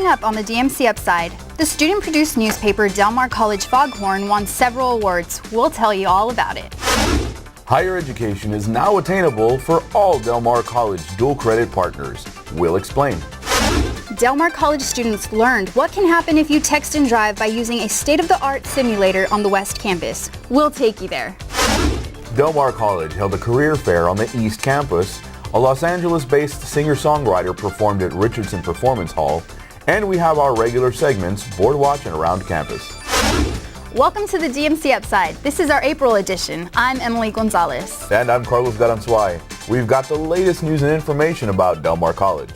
up on the DMC Upside, the student-produced newspaper Del Mar College Foghorn won several awards. We'll tell you all about it. Higher education is now attainable for all Del Mar College dual credit partners. We'll explain. Del Mar College students learned what can happen if you text and drive by using a state-of-the-art simulator on the West Campus. We'll take you there. Del Mar College held a career fair on the East Campus. A Los Angeles-based singer-songwriter performed at Richardson Performance Hall. And we have our regular segments, Board Watch and Around Campus. Welcome to the DMC Upside. This is our April edition. I'm Emily Gonzalez. And I'm Carlos Garanzuay. We've got the latest news and information about Del Mar College.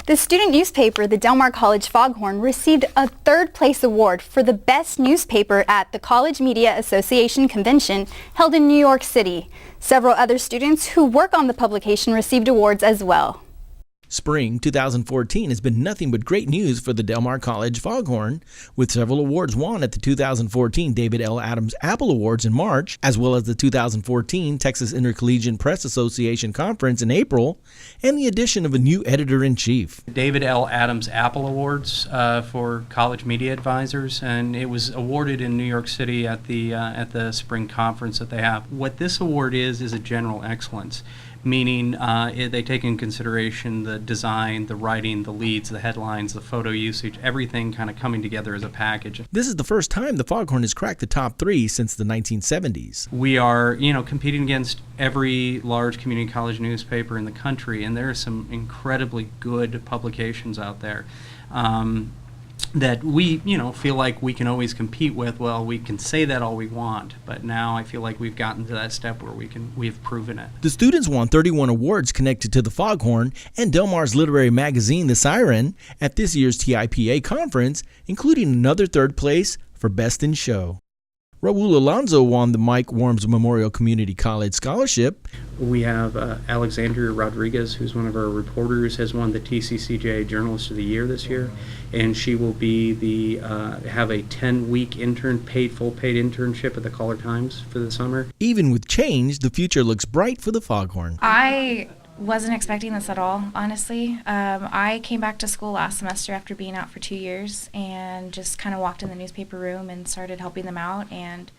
The student newspaper, the Del Mar College Foghorn, received a third-place award for the best newspaper at the College Media Association convention held in New York City. Several other students who work on the publication received awards as well. Spring 2014 has been nothing but great news for the Del Mar College Foghorn, with several awards won at the 2014 David L. Adams Apple Awards in March, as well as the 2014 Texas Intercollegiate Press Association Conference in April, and the addition of a new editor-in-chief. David L. Adams Apple Awards for college media advisors, and it was awarded in New York City at the spring conference that they have. What this award is a general excellence, meaning they take in consideration the design, the writing, the leads, the headlines, the photo usage, everything kind of coming together as a package. This is the first time the Foghorn has cracked the top 3 since the 1970s. We are, competing against every large community college newspaper in the country, and there are some incredibly good publications out there. That we, feel like we can always compete with. Well, we can say that all we want, but now I feel like we've gotten to that step where we have proven it. The students won 31 awards connected to the Foghorn and Del Mar's literary magazine, The Siren, at this year's TIPA conference, including another third place for Best in Show. Raul Alonso won the Mike Worms Memorial Community College Scholarship. We have Alexandria Rodriguez, who's one of our reporters, has won the TCCJ Journalist of the Year this year, and she will be have a 10-week full paid internship at the Caller Times for the summer. Even with change, the future looks bright for the Foghorn. I wasn't expecting this at all, honestly. I came back to school last semester after being out for 2 years and just kind of walked in the newspaper room and started helping them out, and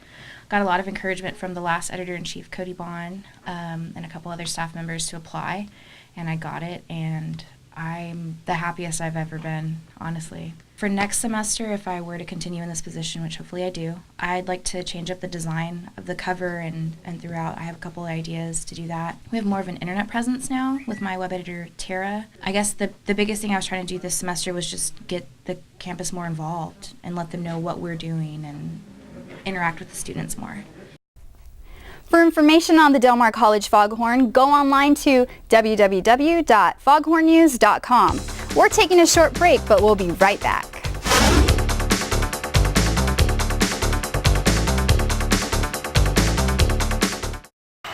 got a lot of encouragement from the last editor-in-chief, Cody Bond, and a couple other staff members to apply, and I got it, and I'm the happiest I've ever been, honestly. For next semester, if I were to continue in this position, which hopefully I do, I'd like to change up the design of the cover and throughout. I have a couple of ideas to do that. We have more of an internet presence now with my web editor, Tara. I guess the biggest thing I was trying to do this semester was just get the campus more involved and let them know what we're doing and interact with the students more. For information on the Del Mar College Foghorn, go online to www.foghornnews.com. We're taking a short break, but we'll be right back.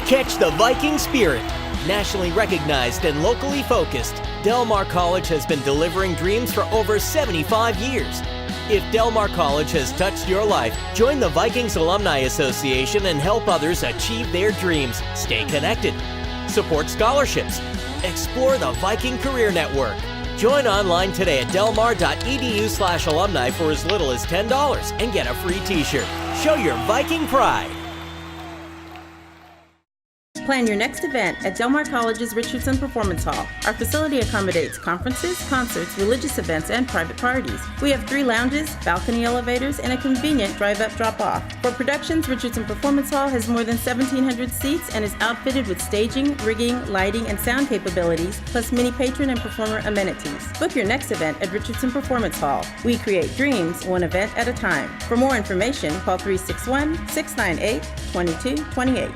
Catch the Viking Spirit. Nationally recognized and locally focused, Del Mar College has been delivering dreams for over 75 years. If Del Mar College has touched your life, join the Vikings Alumni Association and help others achieve their dreams. Stay connected. Support scholarships. Explore the Viking Career Network. Join online today at delmar.edu/alumni for as little as $10 and get a free t-shirt. Show your Viking pride. Plan your next event at Del Mar College's Richardson Performance Hall. Our facility accommodates conferences, concerts, religious events, and private parties. We have 3 lounges, balcony elevators, and a convenient drive-up drop-off. For productions, Richardson Performance Hall has more than 1,700 seats and is outfitted with staging, rigging, lighting, and sound capabilities, plus many patron and performer amenities. Book your next event at Richardson Performance Hall. We create dreams, one event at a time. For more information, call 361-698-2228.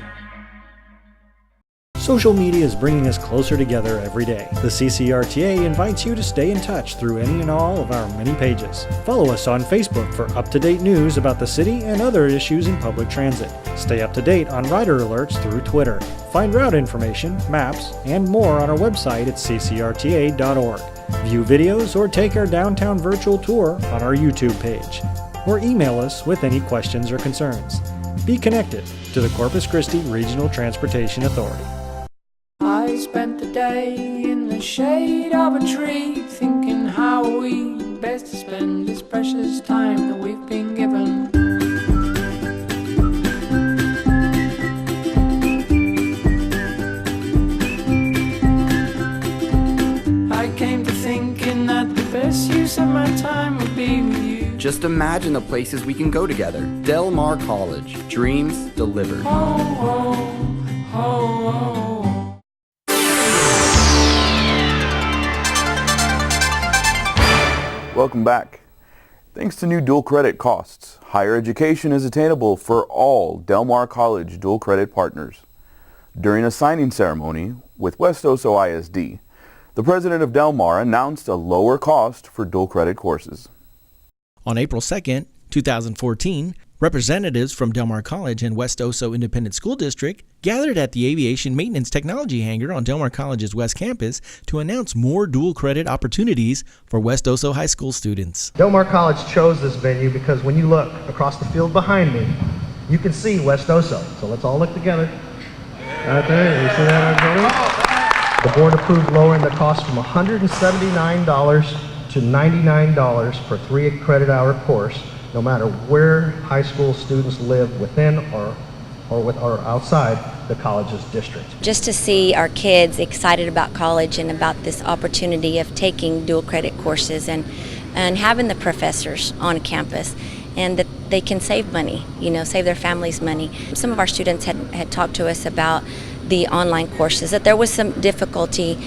Social media is bringing us closer together every day. The CCRTA invites you to stay in touch through any and all of our many pages. Follow us on Facebook for up-to-date news about the city and other issues in public transit. Stay up to date on rider alerts through Twitter. Find route information, maps, and more on our website at ccrta.org. View videos or take our downtown virtual tour on our YouTube page. Or email us with any questions or concerns. Be connected to the Corpus Christi Regional Transportation Authority. I spent the day in the shade of a tree thinking how are we best to spend this precious time that we've been given. I came to thinking that the best use of my time would be with you. Just imagine the places we can go together. Del Mar College, dreams delivered. Oh, oh, oh, oh. Welcome back. Thanks to new dual credit costs, higher education is attainable for all Del Mar College dual credit partners. During a signing ceremony with West Oso ISD, the president of Del Mar announced a lower cost for dual credit courses. On April 2nd, 2014, representatives from Del Mar College and West Oso Independent School District gathered at the Aviation Maintenance Technology Hangar on Del Mar College's West Campus to announce more dual credit opportunities for West Oso High School students. Del Mar College chose this venue because when you look across the field behind me, you can see West Oso. So let's all look together. Right there, you see that? The board approved lowering the cost from $179 to $99 per 3 credit hour course, no matter where high school students live within or outside the college's district. Just to see our kids excited about college and about this opportunity of taking dual credit courses and having the professors on campus, and that they can save money, save their families money. Some of our students had talked to us about the online courses, that there was some difficulty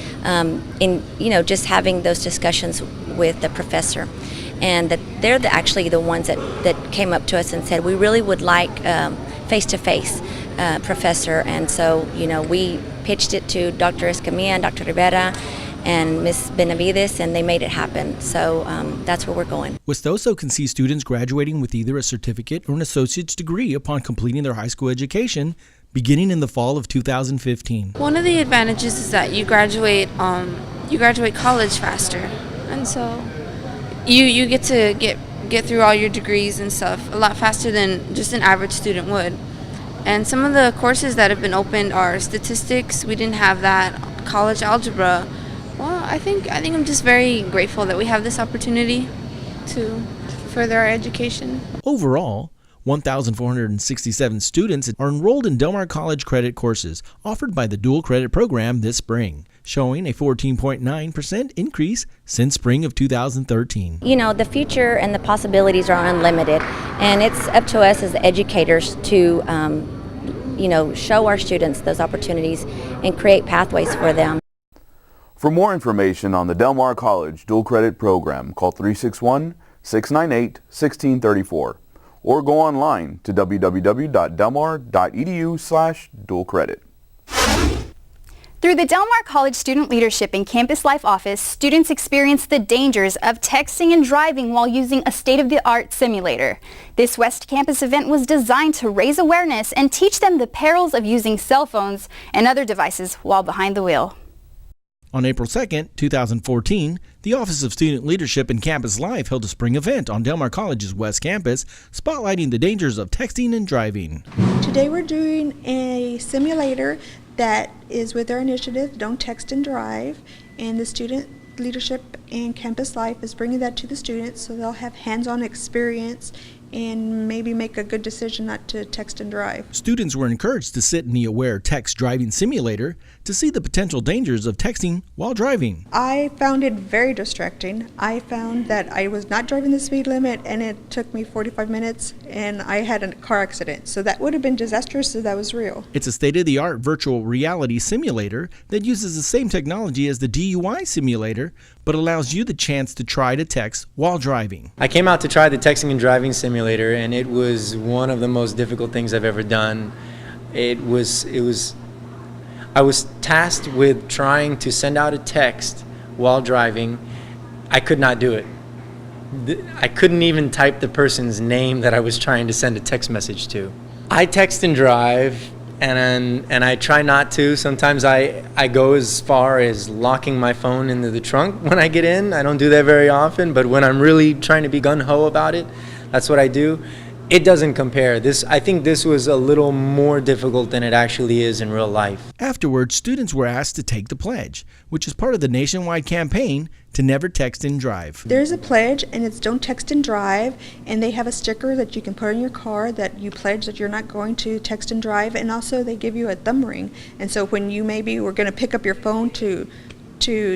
in just having those discussions with the professor, and that they're actually the ones that came up to us and said, we really would like face-to-face professor. And so we pitched it to Dr. Escamilla and Dr. Rivera and Ms. Benavides, and they made it happen. So that's where we're going. West Oso can see students graduating with either a certificate or an associate's degree upon completing their high school education beginning in the fall of 2015. One of the advantages is that you graduate college faster, and so you get to get through all your degrees and stuff a lot faster than just an average student would. And some of the courses that have been opened are statistics. We didn't have that. College algebra. Well, I think I'm just very grateful that we have this opportunity to further our education. Overall, 1,467 students are enrolled in Del Mar College credit courses offered by the dual credit program this spring, showing a 14.9% increase since spring of 2013. The future and the possibilities are unlimited, and it's up to us as educators to show our students those opportunities and create pathways for them. For more information on the Del Mar College dual credit program, call 361-698-1634. or go online to www.delmar.edu/dual-credit. Through the Del Mar College Student Leadership and Campus Life Office, students experience the dangers of texting and driving while using a state-of-the-art simulator. This West Campus event was designed to raise awareness and teach them the perils of using cell phones and other devices while behind the wheel. On April 2nd, 2014, the Office of Student Leadership and Campus Life held a spring event on Del Mar College's West Campus, spotlighting the dangers of texting and driving. Today we're doing a simulator that is with our initiative, Don't Text and Drive, and the Student Leadership and Campus Life is bringing that to the students so they'll have hands-on experience and maybe make a good decision not to text and drive. Students were encouraged to sit in the Aware Text Driving Simulator to see the potential dangers of texting while driving. I found it very distracting. I found that I was not driving the speed limit, and it took me 45 minutes, and I had a car accident. So that would have been disastrous if that was real. It's a state-of-the-art virtual reality simulator that uses the same technology as the DUI simulator, but allows you the chance to try to text while driving. I came out to try the texting and driving simulator, and it was one of the most difficult things I've ever done. I was tasked with trying to send out a text while driving. I could not do it. I couldn't even type the person's name that I was trying to send a text message to. I text and drive, and I try not to. Sometimes I go as far as locking my phone into the trunk when I get in. I don't do that very often, but when I'm really trying to be gung-ho about it, that's what I do. It doesn't compare. I think this was a little more difficult than it actually is in real life. Afterwards, students were asked to take the pledge, which is part of the nationwide campaign to never text and drive. There's a pledge, and it's don't text and drive, and they have a sticker that you can put in your car that you pledge that you're not going to text and drive, and also they give you a thumb ring. And so when you maybe were going to pick up your phone to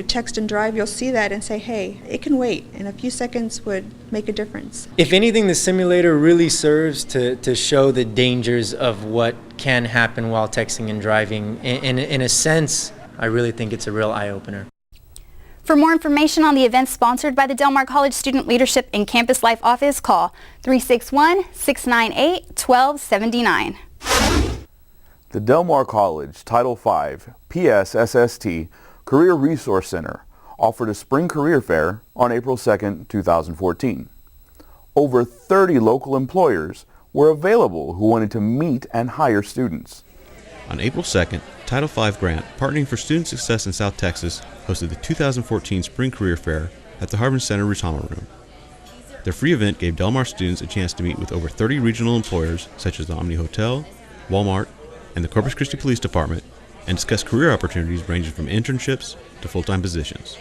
text and drive, you'll see that and say, hey, it can wait, and a few seconds would make a difference. If anything, the simulator really serves to show the dangers of what can happen while texting and driving. In a sense, I really think it's a real eye-opener. For more information on the events sponsored by the Del Mar College Student Leadership and Campus Life Office, call 361-698-1279. The Del Mar College Title V PSSST Career Resource Center offered a spring career fair on April 2, 2014. Over 30 local employers were available who wanted to meet and hire students. On April 2nd, Title V Grant, partnering for student success in South Texas, hosted the 2014 Spring Career Fair at the Harbin Center Rotama Room. Their free event gave Del Mar students a chance to meet with over 30 regional employers such as the Omni Hotel, Walmart, and the Corpus Christi Police Department, and discuss career opportunities ranging from internships to full-time positions.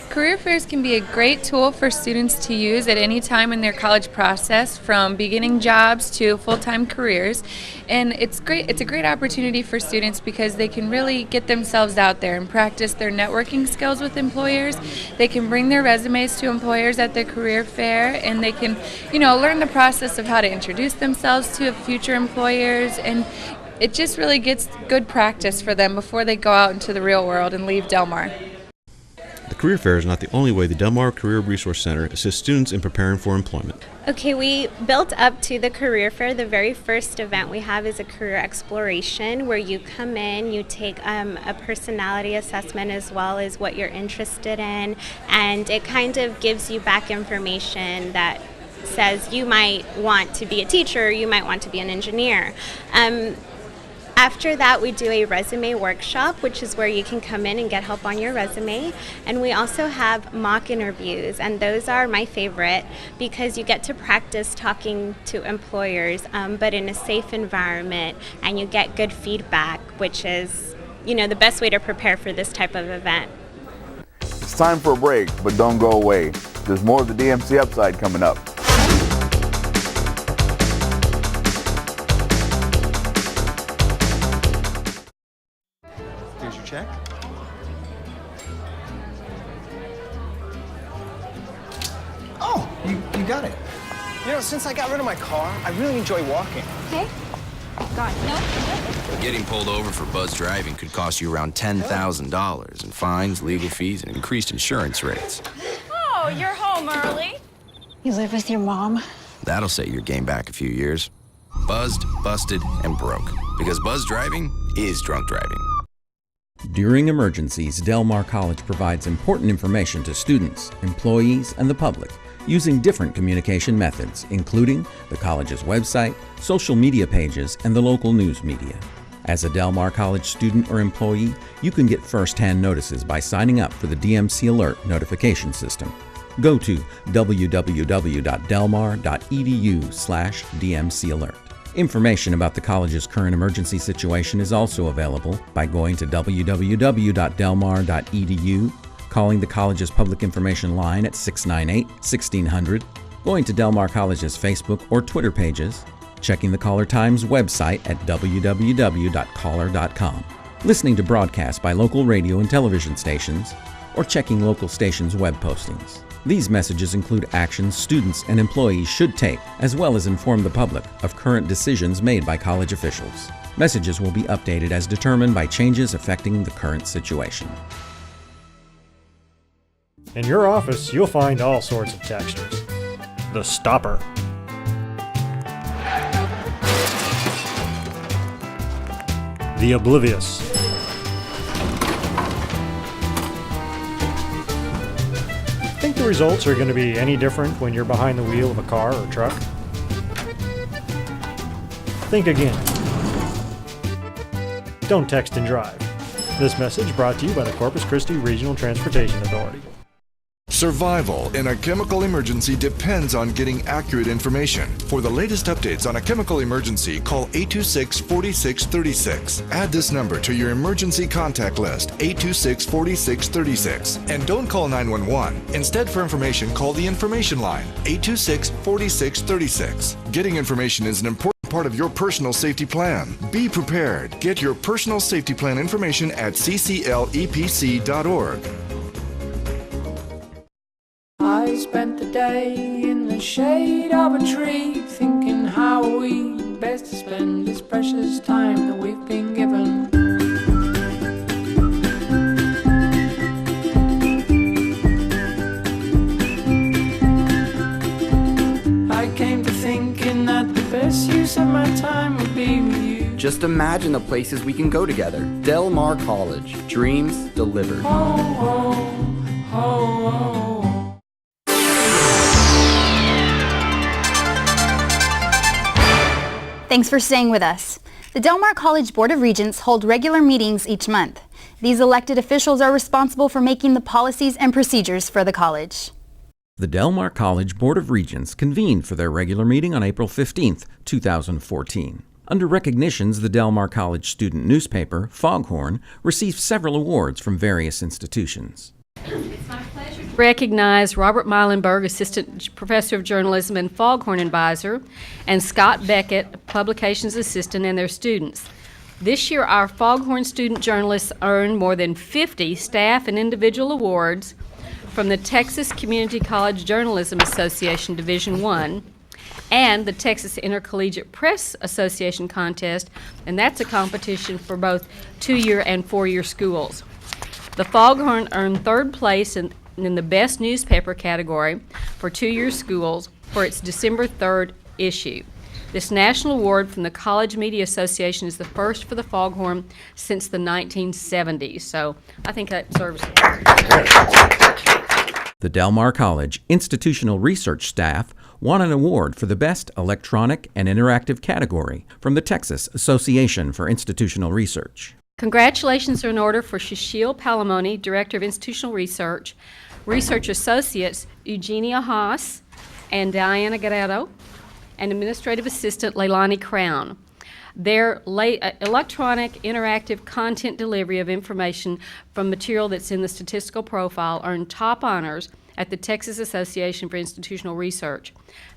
Career fairs can be a great tool for students to use at any time in their college process, from beginning jobs to full-time careers. And it's a great opportunity for students because they can really get themselves out there and practice their networking skills with employers. They can bring their resumes to employers at their career fair, and they can, learn the process of how to introduce themselves to future employers, and it just really gets good practice for them before they go out into the real world and leave Del Mar. The career fair is not the only way the Del Mar Career Resource Center assists students in preparing for employment. Okay, we built up to the career fair. The very first event we have is a career exploration, where you come in, you take a personality assessment as well as what you're interested in, and it kind of gives you back information that says you might want to be a teacher, you might want to be an engineer. After that, we do a resume workshop, which is where you can come in and get help on your resume. And we also have mock interviews, and those are my favorite because you get to practice talking to employers, but in a safe environment, and you get good feedback, which is, the best way to prepare for this type of event. It's time for a break, but don't go away. There's more of the DMC Upside coming up. Here's your check. Oh, you got it. Since I got rid of my car, I really enjoy walking. Okay. God, no. Getting pulled over for buzz driving could cost you around $10,000 in fines, legal fees, and increased insurance rates. Oh, you're home early. You live with your mom? That'll set your game back a few years. Buzzed, busted, and broke. Because buzz driving is drunk driving. During emergencies, Del Mar College provides important information to students, employees, and the public using different communication methods, including the college's website, social media pages, and the local news media. As a Del Mar College student or employee, you can get first-hand notices by signing up for the DMC Alert notification system. Go to www.delmar.edu/DMC Alert. Information about the college's current emergency situation is also available by going to www.delmar.edu, calling the college's public information line at 698-1600, going to Del Mar College's Facebook or Twitter pages, checking the Caller Times website at www.caller.com, listening to broadcasts by local radio and television stations, or checking local stations' web postings. These messages include actions students and employees should take, as well as inform the public of current decisions made by college officials. Messages will be updated as determined by changes affecting the current situation. In your office, you'll find all sorts of textures. The stopper. The oblivious. Think the results are going to be any different when you're behind the wheel of a car or truck? Think again. Don't text and drive. This message brought to you by the Corpus Christi Regional Transportation Authority. Survival in a chemical emergency depends on getting accurate information. For the latest updates on a chemical emergency, call 826-4636. Add this number to your emergency contact list, 826-4636. And don't call 911. Instead, for information, call the information line, 826-4636. Getting information is an important part of your personal safety plan. Be prepared. Get your personal safety plan information at cclepc.org. I spent the day in the shade of a tree, thinking how we best spend this precious time that we've been given. I came to thinking that the best use of my time would be with you. Just imagine the places we can go together. Del Mar College. Dreams delivered. Thanks for staying with us. The Del Mar College Board of Regents hold regular meetings each month. These elected officials are responsible for making the policies and procedures for the college. The Del Mar College Board of Regents convened for their regular meeting on April 15, 2014. Under recognitions, the Del Mar College student newspaper, Foghorn, received several awards from various institutions. It's my pleasure to recognize Robert Meilenberg, Assistant Professor of Journalism and Foghorn Advisor, and Scott Beckett, Publications Assistant, and their students. This year, our Foghorn student journalists earned more than 50 staff and individual awards from the Texas Community College Journalism Association Division I and the Texas Intercollegiate Press Association contest, and that's a competition for both 2-year and 4-year schools. The Foghorn earned 3rd place in the Best Newspaper category for 2-year schools for its December 3rd issue. This national award from the College Media Association is the first for the Foghorn since the 1970s, so I think that serves. The Del Mar College Institutional Research staff won an award for the Best Electronic and Interactive category from the Texas Association for Institutional Research. Congratulations are in order for Shashil Palamoni, Director of Institutional Research, Research Associates Eugenia Haas and Diana Guerrero, and Administrative Assistant Leilani Crown. Their electronic interactive content delivery of information from material that's in the statistical profile earned top honors at the Texas Association for Institutional Research.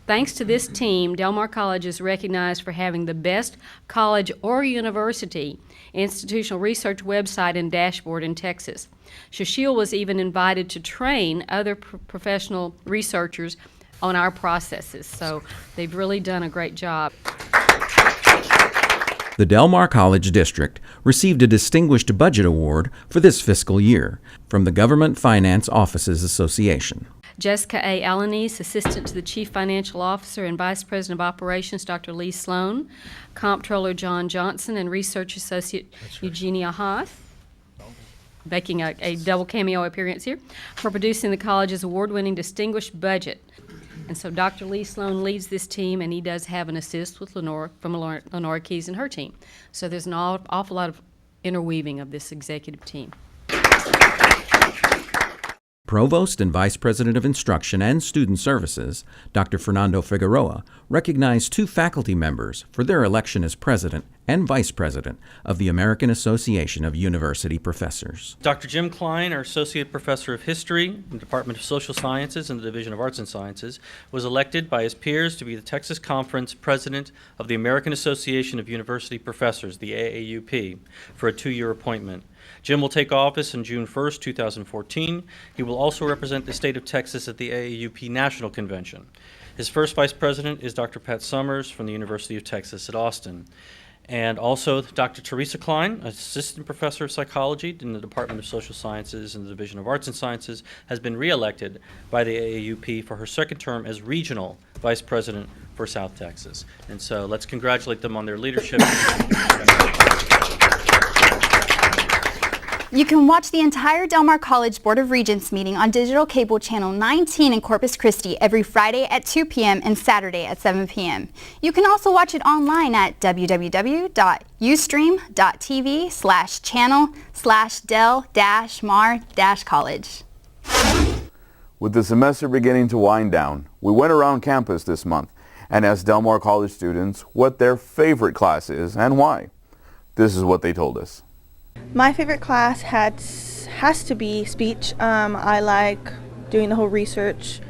Thanks to this team, Del Mar College is recognized for having the best college or university institutional research website and dashboard in Texas. Shashil was even invited to train other professional researchers on our processes, so they've really done a great job. The Del Mar College District received a Distinguished Budget Award for this fiscal year from the Government Finance Offices Association. Jessica A. Alanis, Assistant to the Chief Financial Officer and Vice President of Operations, Dr. Lee Sloan, Comptroller John Johnson, and Research Associate Eugenia Haas, making a double cameo appearance here, for producing the college's award-winning Distinguished Budget. And so Dr. Lee Sloan leads this team, and he does have an assist with Lenora Keys and her team. So there's an awful lot of interweaving of this executive team. Provost and Vice President of Instruction and Student Services, Dr. Fernando Figueroa, recognized 2 faculty members for their election as President and Vice President of the American Association of University Professors. Dr. Jim Klein, our Associate Professor of History in the Department of Social Sciences and the Division of Arts and Sciences, was elected by his peers to be the Texas Conference President of the American Association of University Professors, the AAUP, for a 2-year appointment. Jim will take office on June 1st, 2014. He will also represent the state of Texas at the AAUP National Convention. His first vice president is Dr. Pat Summers from the University of Texas at Austin. And also Dr. Teresa Klein, Assistant Professor of Psychology in the Department of Social Sciences and the Division of Arts and Sciences, has been reelected by the AAUP for her 2nd term as Regional Vice President for South Texas. And so let's congratulate them on their leadership. You can watch the entire Del Mar College Board of Regents meeting on digital cable channel 19 in Corpus Christi every Friday at 2 p.m. and Saturday at 7 p.m. You can also watch it online at www.ustream.tv/channel/del-mar-college. With the semester beginning to wind down, we went around campus this month and asked Del Mar College students what their favorite class is and why. This is what they told us. My favorite class has to be speech. I like doing the whole research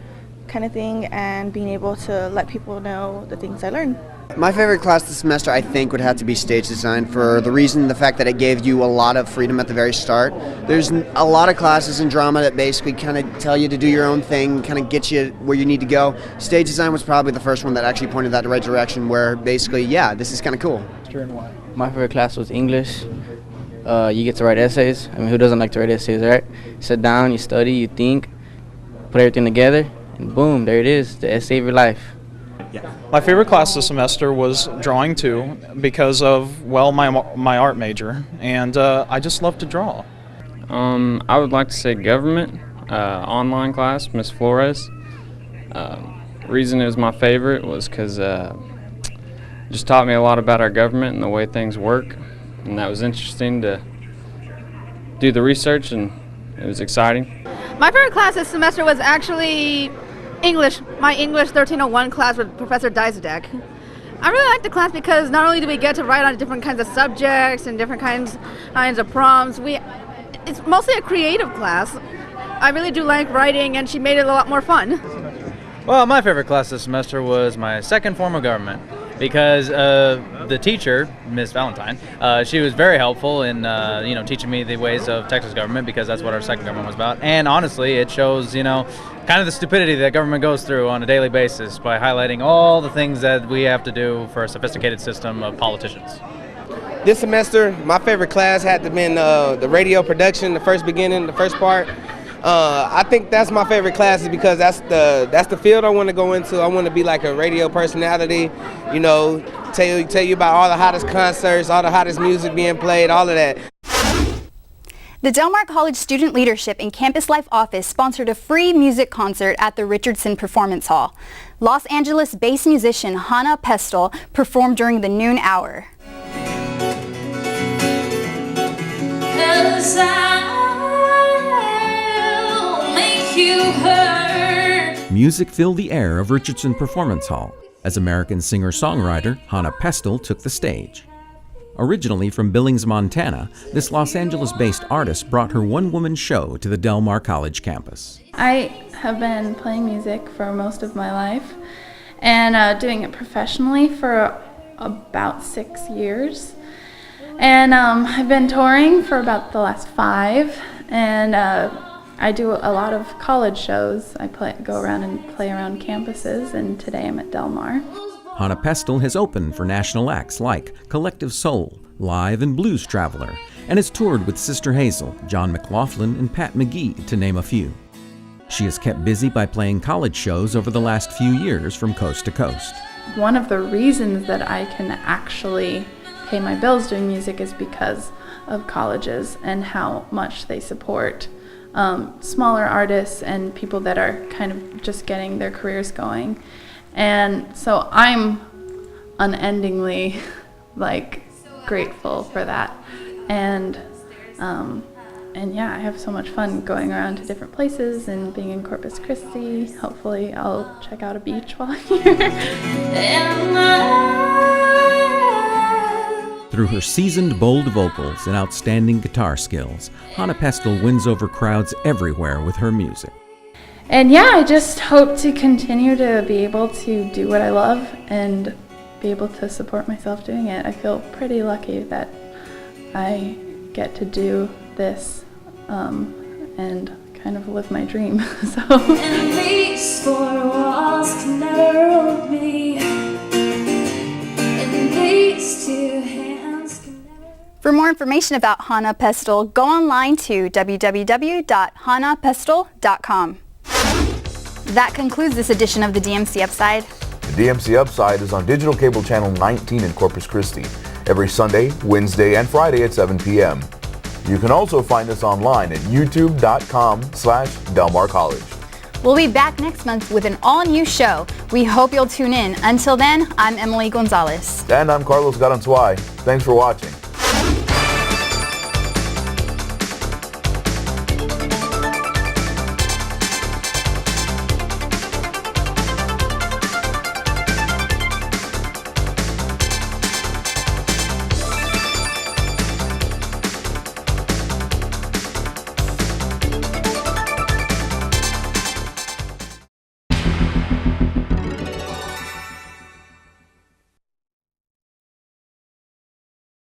kind of thing and being able to let people know the things I learned. My favorite class this semester, I think, would have to be stage design for the fact that it gave you a lot of freedom at the very start. There's a lot of classes in drama that basically kind of tell you to do your own thing, kind of get you where you need to go. Stage design was probably the first one that actually pointed that the right direction, where basically, yeah, this is kind of cool. My favorite class was English. You get to write essays. I mean, who doesn't like to write essays, right? You sit down, you study, you think, put everything together, and boom, there it is, the essay of your life. My favorite class this semester was drawing too, because of, well, my art major, and I just love to draw. I would like to say government, online class, Miss Flores. Reason it was my favorite was because just taught me a lot about our government and the way things work, and that was interesting to do the research, and it was exciting. My favorite class this semester was actually English, my English 1301 class with Professor Dizadek. I really liked the class because not only do we get to write on different kinds of subjects and different kinds of prompts, it's mostly a creative class. I really do like writing, and she made it a lot more fun. Well, my favorite class this semester was my second form of government, because the teacher, Miss Valentine, she was very helpful in teaching me the ways of Texas government, because that's what our second government was about. And honestly, it shows kind of the stupidity that government goes through on a daily basis by highlighting all the things that we have to do for a sophisticated system of politicians. This semester, my favorite class had to be the radio production, the first part. I think that's my favorite class, is because that's the field I want to go into. I want to be like a radio personality, tell you about all the hottest concerts, all the hottest music being played, all of that. The Del Mar College Student Leadership and Campus Life Office sponsored a free music concert at the Richardson Performance Hall. Los Angeles-based musician Hana Pestle performed during the noon hour. Music filled the air of Richardson Performance Hall as American singer-songwriter Hana Pestle took the stage. Originally from Billings, Montana, this Los Angeles-based artist brought her one-woman show to the Del Mar College campus. I have been playing music for most of my life and doing it professionally for about 6 years. And I've been touring for about the last 5, and I do a lot of college shows. I go around and play around campuses, and today I'm at Del Mar. Hana Pestle has opened for national acts like Collective Soul, Live and Blues Traveler, and has toured with Sister Hazel, John McLaughlin, and Pat McGee, to name a few. She is kept busy by playing college shows over the last few years from coast to coast. One of the reasons that I can actually pay my bills doing music is because of colleges and how much they support smaller artists and people that are kind of just getting their careers going. And so I'm unendingly grateful for that. And yeah, I have so much fun going around to different places and being in Corpus Christi. Hopefully I'll check out a beach while I'm here. Through her seasoned, bold vocals and outstanding guitar skills, Hana Pestle wins over crowds everywhere with her music. And yeah, I just hope to continue to be able to do what I love and be able to support myself doing it. I feel pretty lucky that I get to do this and kind of live my dream. So. And these four walls can never hold me. And these two hands can never... For more information about Hana Pestle, go online to www.hanapestle.com. That concludes this edition of the DMC Upside. The DMC Upside is on digital cable channel 19 in Corpus Christi every Sunday, Wednesday, and Friday at 7 p.m. You can also find us online at youtube.com/Del Mar College. We'll be back next month with an all-new show. We hope you'll tune in. Until then, I'm Emily Gonzalez. And I'm Carlos Garanzuay. Thanks for watching.